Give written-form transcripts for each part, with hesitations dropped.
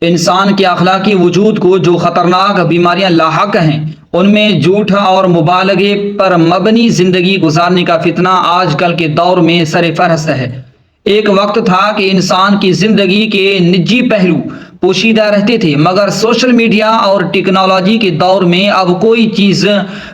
انسان کے اخلاقی وجود کو جو خطرناک بیماریاں لاحق ہیں ان میں جھوٹ اور مبالغے پر مبنی زندگی گزارنے کا فتنہ آج کل کے دور میں سر فہرست ہے۔ ایک وقت تھا کہ انسان کی زندگی کے نجی پہلو پوشیدہ رہتے تھے، مگر سوشل میڈیا اور ٹیکنالوجی کے دور میں اب کوئی چیز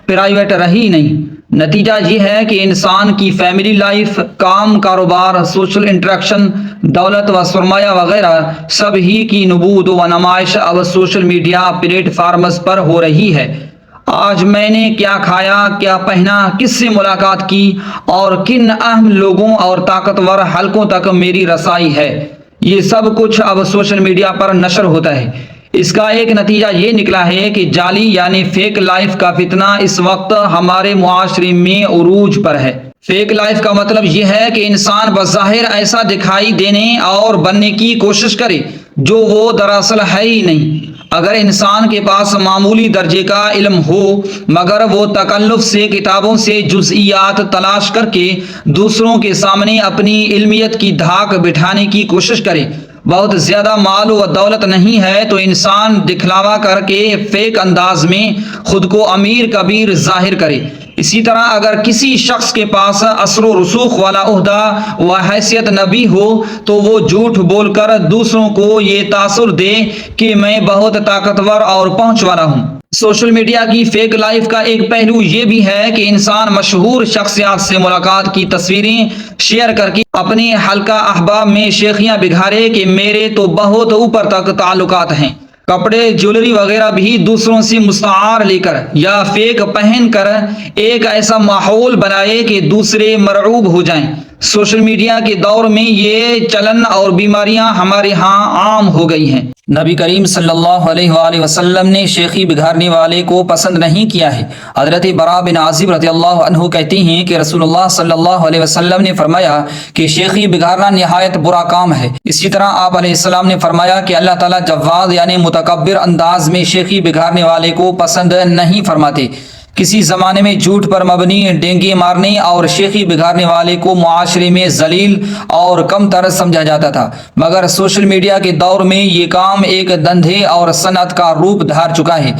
پرائیویٹ رہی نہیں۔ نتیجہ یہ ہے کہ انسان کی فیملی لائف، کام، کاروبار، سوشل انٹریکشن، دولت و سرمایہ وغیرہ سب ہی کی نمود و نمائش اب سوشل میڈیا پلیٹ فارمز پر ہو رہی ہے۔ آج میں نے کیا کھایا، کیا پہنا، کس سے ملاقات کی اور کن اہم لوگوں اور طاقتور حلقوں تک میری رسائی ہے، یہ سب کچھ اب سوشل میڈیا پر نشر ہوتا ہے۔ اس کا ایک نتیجہ یہ نکلا ہے کہ جعلی یعنی فیک لائف کا فتنہ اس وقت ہمارے معاشرے میں عروج پر ہے۔ فیک لائف کا مطلب یہ ہے کہ انسان بظاہر ایسا دکھائی دینے اور بننے کی کوشش کرے جو وہ دراصل ہے ہی نہیں۔ اگر انسان کے پاس معمولی درجے کا علم ہو مگر وہ تکلف سے کتابوں سے جزئیات تلاش کر کے دوسروں کے سامنے اپنی علمیت کی دھاک بٹھانے کی کوشش کرے، بہت زیادہ مال و دولت نہیں ہے تو انسان دکھلاوا کر کے فیک انداز میں خود کو امیر کبیر ظاہر کرے۔ اسی طرح اگر کسی شخص کے پاس اثر و رسوخ والا عہدہ و حیثیت نہ بھی ہو تو وہ جھوٹ بول کر دوسروں کو یہ تاثر دے کہ میں بہت طاقتور اور پہنچ والا ہوں۔ سوشل میڈیا کی فیک لائف کا ایک پہلو یہ بھی ہے کہ انسان مشہور شخصیات سے ملاقات کی تصویریں شیئر کر کے اپنے حلقہ احباب میں شیخیاں بگھارے کہ میرے تو بہت اوپر تک تعلقات ہیں۔ کپڑے، جیولری وغیرہ بھی دوسروں سے مستعار لے کر یا فیک پہن کر ایک ایسا ماحول بنائے کہ دوسرے مرعوب ہو جائیں۔ سوشل میڈیا کے دور میں یہ چلن اور بیماریاں ہمارے ہاں عام ہو گئی ہیں۔ نبی کریم صلی اللہ علیہ وآلہ وسلم نے شیخی بگھارنے والے کو پسند نہیں کیا ہے۔ حضرت براء بن عازب رضی اللہ عنہ کہتے ہیں کہ رسول اللہ صلی اللہ علیہ وسلم نے فرمایا کہ شیخی بگھارنا نہایت برا کام ہے۔ اسی طرح آپ علیہ السلام نے فرمایا کہ اللہ تعالیٰ جواز یعنی متکبر انداز میں شیخی بگھارنے والے کو پسند نہیں فرماتے۔ کسی زمانے میں جھوٹ پر مبنی ڈینگے مارنے اور شیخی بگھارنے والے کو معاشرے میں ذلیل اور کم تر سمجھا جاتا تھا، مگر سوشل میڈیا کے دور میں یہ کام ایک دھندے اور صنعت کا روپ دھار چکا ہے۔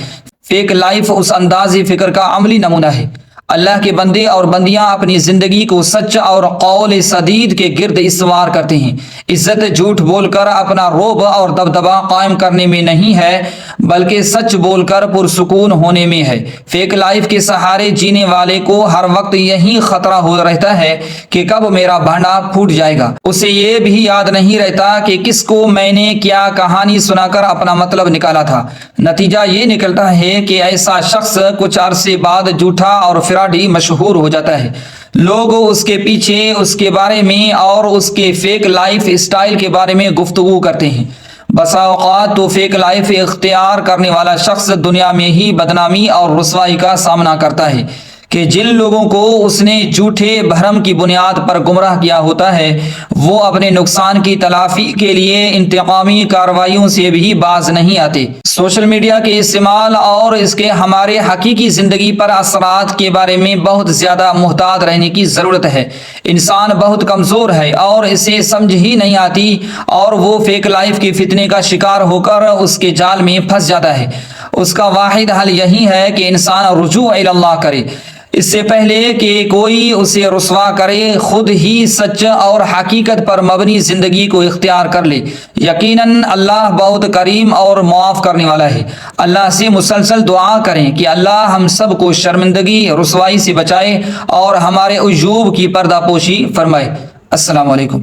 فیک لائف اس انداز فکر کا عملی نمونہ ہے۔ اللہ کے بندے اور بندیاں اپنی زندگی کو سچ اور قول سدید کے گرد استوار کرتے ہیں۔ عزت جھوٹ بول کر اپنا رعب اور دبدبہ قائم کرنے میں نہیں ہے بلکہ سچ بول کر پرسکون ہونے میں ہے۔ فیک لائف کے سہارے جینے والے کو ہر وقت یہی خطرہ ہو رہتا ہے کہ کب میرا بھانڈا پھوٹ جائے گا۔ اسے یہ بھی یاد نہیں رہتا کہ کس کو میں نے کیا کہانی سنا کر اپنا مطلب نکالا تھا۔ نتیجہ یہ نکلتا ہے کہ ایسا شخص کچھ عرصے بعد جھوٹا اور فراڈی مشہور ہو جاتا ہے۔ لوگ اس کے پیچھے، اس کے بارے میں اور اس کے فیک لائف اسٹائل کے بارے میں گفتگو کرتے ہیں۔ بسا اوقات تو فیک لائف اختیار کرنے والا شخص دنیا میں ہی بدنامی اور رسوائی کا سامنا کرتا ہے کہ جن لوگوں کو اس نے جھوٹے بھرم کی بنیاد پر گمراہ کیا ہوتا ہے وہ اپنے نقصان کی تلافی کے لیے انتقامی کارروائیوں سے بھی باز نہیں آتے۔ سوشل میڈیا کے استعمال اور اس کے ہمارے حقیقی زندگی پر اثرات کے بارے میں بہت زیادہ محتاط رہنے کی ضرورت ہے۔ انسان بہت کمزور ہے اور اسے سمجھ ہی نہیں آتی اور وہ فیک لائف کے فتنے کا شکار ہو کر اس کے جال میں پھنس جاتا ہے۔ اس کا واحد حل یہی ہے کہ انسان رجوع الی اللہ کرے۔ اس سے پہلے کہ کوئی اسے رسوا کرے خود ہی سچ اور حقیقت پر مبنی زندگی کو اختیار کر لے۔ یقیناً اللہ بہت کریم اور معاف کرنے والا ہے۔ اللہ سے مسلسل دعا کریں کہ اللہ ہم سب کو شرمندگی، رسوائی سے بچائے اور ہمارے عیوب کی پردہ پوشی فرمائے۔ السلام علیکم۔